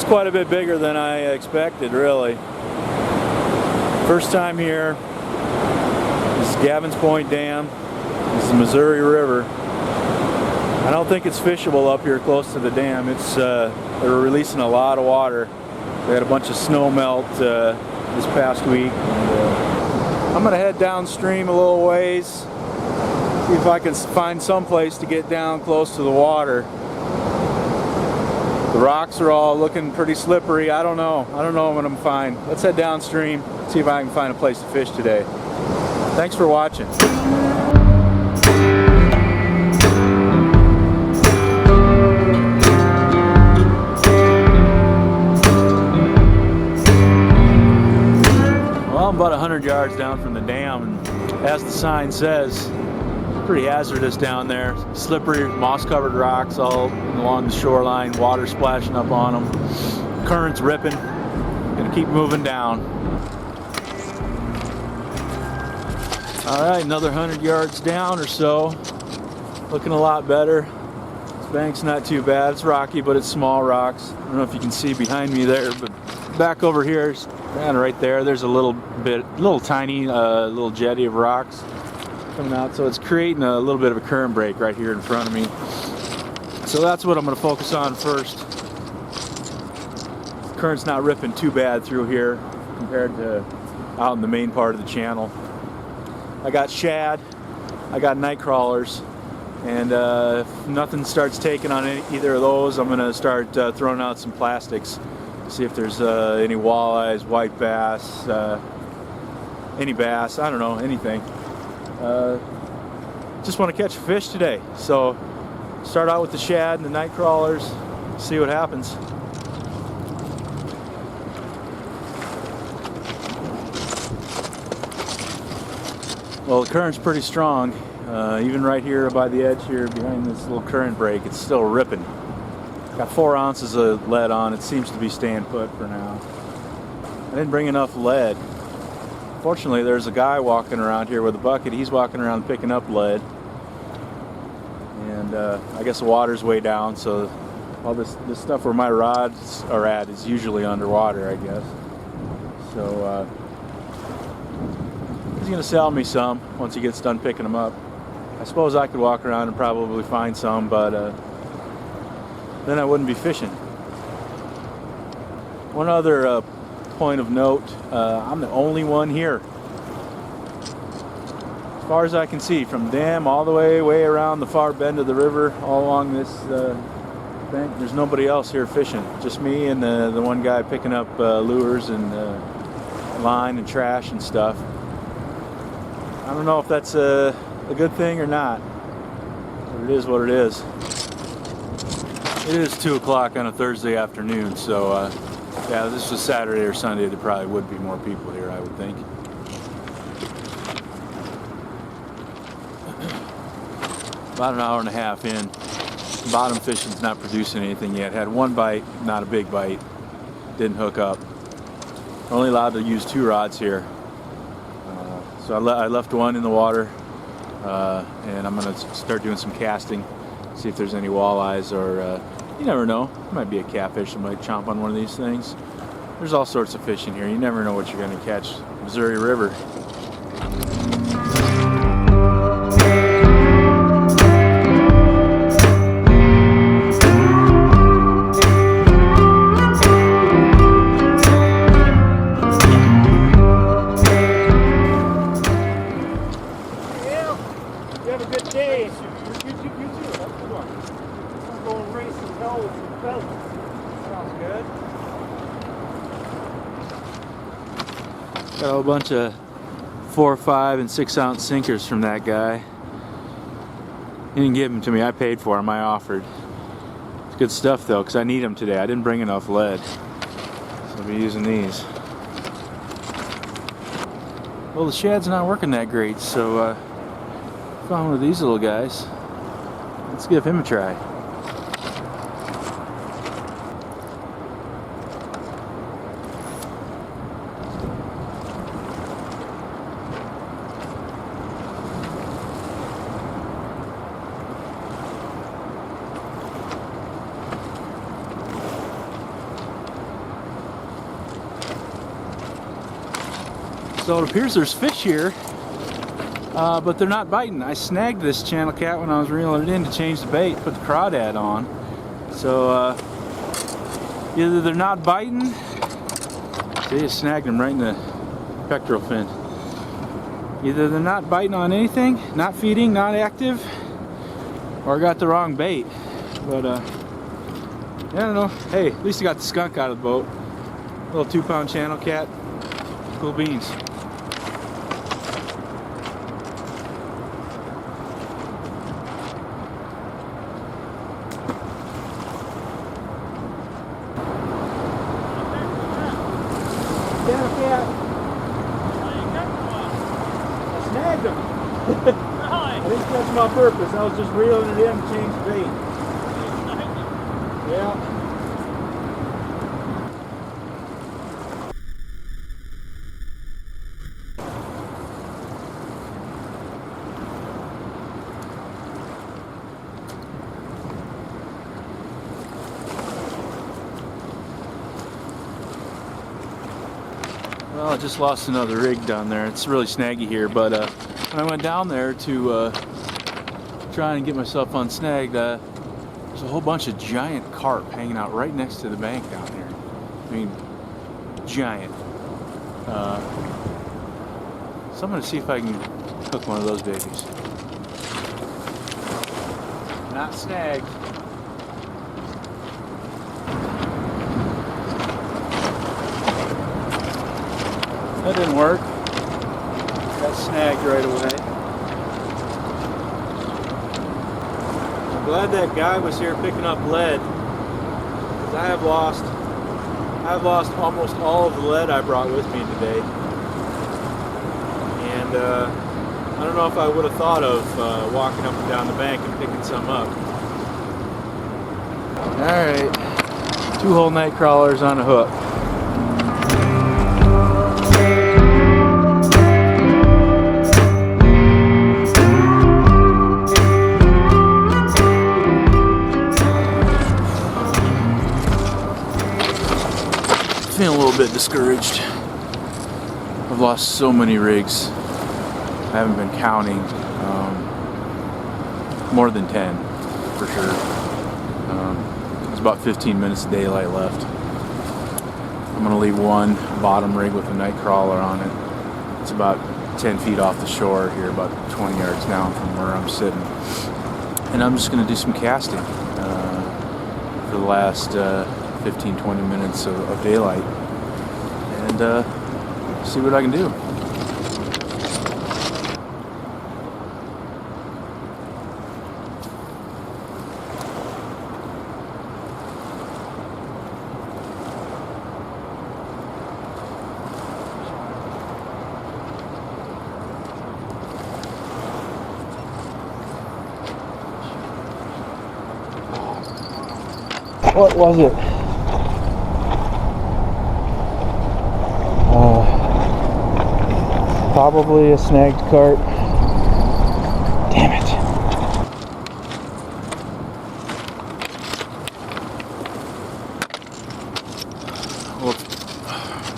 quite a bit bigger than I expected, really. First time here. This is Gavin's Point Dam. This is the Missouri River. I don't think it's fishable up here close to the dam. It's they're releasing a lot of water. They had a bunch of snow melt this past week. I'm gonna head downstream a little ways, see if I can find some place to get down close to the water. The rocks are all looking pretty slippery. I don't know what I'm gonna find. Let's head downstream, see if I can find a place to fish today. Thanks for watching. Well, I'm about 100 yards down from the dam, and as the sign says, pretty hazardous down there. Slippery, moss-covered rocks all along the shoreline, water splashing up on them, currents ripping. Gonna keep moving down. All right, another 100 yards down or so. Looking a lot better. This bank's not too bad. It's rocky, but it's small rocks. I don't know if you can see behind me there, but back over here, and right there, there's a little tiny little jetty of rocks coming out, so it's creating a little bit of a current break right here in front of me. So that's what I'm going to focus on first. The current's not ripping too bad through here compared to out in the main part of the channel. I got shad, I got night crawlers, and if nothing starts taking on either of those, I'm going to start throwing out some plastics. See if there's any walleyes, white bass, any bass, I don't know, anything. Just want to catch a fish today, so start out with the shad and the night crawlers, see what happens. Well, the current's pretty strong, even right here by the edge here behind this little current break, it's still ripping. Got 4 ounces of lead on. It seems to be staying put for now. I didn't bring enough lead. Fortunately, there's a guy walking around here with a bucket. He's walking around picking up lead. And I guess the water's way down, so all this stuff where my rods are at is usually underwater, I guess. So he's gonna sell me some once he gets done picking them up. I suppose I could walk around and probably find some, but then I wouldn't be fishing. One other point of note, I'm the only one here. As far as I can see, from dam all the way around the far bend of the river, all along this bank, there's nobody else here fishing. Just me and the one guy picking up lures and line and trash and stuff. I don't know if that's a good thing or not, but it is what it is. It is 2 o'clock on a Thursday afternoon, so yeah, if this was Saturday or Sunday, there probably would be more people here, I would think. About an hour and a half in. Bottom fishing's not producing anything yet. Had one bite, not a big bite. Didn't hook up. Only allowed to use 2 rods here. So I left one in the water, and I'm going to start doing some casting. See if there's any walleyes, or you never know, it might be a catfish that might chomp on one of these things. There's all sorts of fish in here. You never know what you're going to catch. Missouri River. You have a good day. You too. Come on. I'm going race some hell with some pheasants. Sounds good. Got a whole bunch of 4, 5, and 6 ounce sinkers from that guy. He didn't give them to me. I paid for them. I offered. It's good stuff though, because I need them today. I didn't bring enough lead, so I'll be using these. Well, the shad's not working that great, so found one of these little guys. Let's give him a try. So it appears there's fish here, but they're not biting. I snagged this channel cat when I was reeling it in to change the bait, put the crawdad on. So either they're not biting, see, I snagged them right in the pectoral fin. Either they're not biting on anything, not feeding, not active, or I got the wrong bait. But I don't know. Hey, at least I got the skunk out of the boat. Little 2-pound channel cat. Cool beans. Channel cat. I snagged him. I didn't catch him on purpose. I was just reeling it in to change the bait. Yeah. Well, I just lost another rig down there. It's really snaggy here, but when I went down there to try and get myself unsnagged, there's a whole bunch of giant carp hanging out right next to the bank down here. I mean, giant. So I'm going to see if I can hook one of those babies. Not snagged. That didn't work. Got snagged right away. I'm glad that guy was here picking up lead, because I've lost almost all of the lead I brought with me today. And I don't know if I would have thought of walking up and down the bank and picking some up. Alright, 2-hole night crawlers on a hook. Feeling a little bit discouraged. I've lost so many rigs. I haven't been counting. More than 10 for sure. There's about 15 minutes of daylight left. I'm gonna leave one bottom rig with a night crawler on it. It's about 10 feet off the shore here, about 20 yards down from where I'm sitting. And I'm just gonna do some casting for the last 15-20 minutes of daylight and see what I can do. What was it? Probably a snagged carp. Damn it.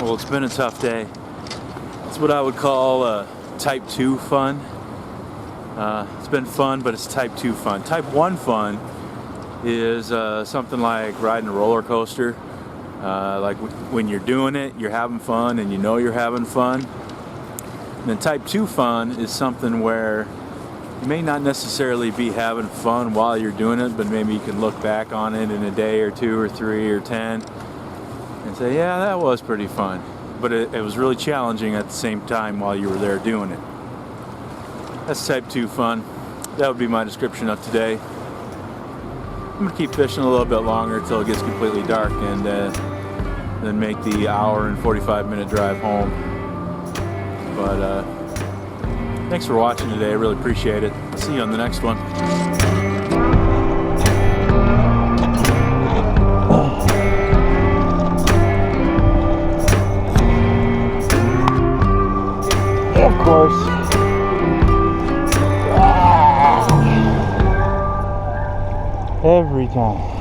Well, it's been a tough day. It's what I would call type 2 fun. It's been fun, but it's type 2 fun. Type 1 fun is something like riding a roller coaster. Like when you're doing it, you're having fun and you know you're having fun. And then type 2 fun is something where you may not necessarily be having fun while you're doing it, but maybe you can look back on it in a day or 2 or 3 or 10 and say, yeah, that was pretty fun. But it was really challenging at the same time while you were there doing it. That's type 2 fun. That would be my description of today. I'm going to keep fishing a little bit longer until it gets completely dark, and then make the hour and 45-minute drive home. But thanks for watching today. I really appreciate it. I'll see you on the next one. Of course. Every time.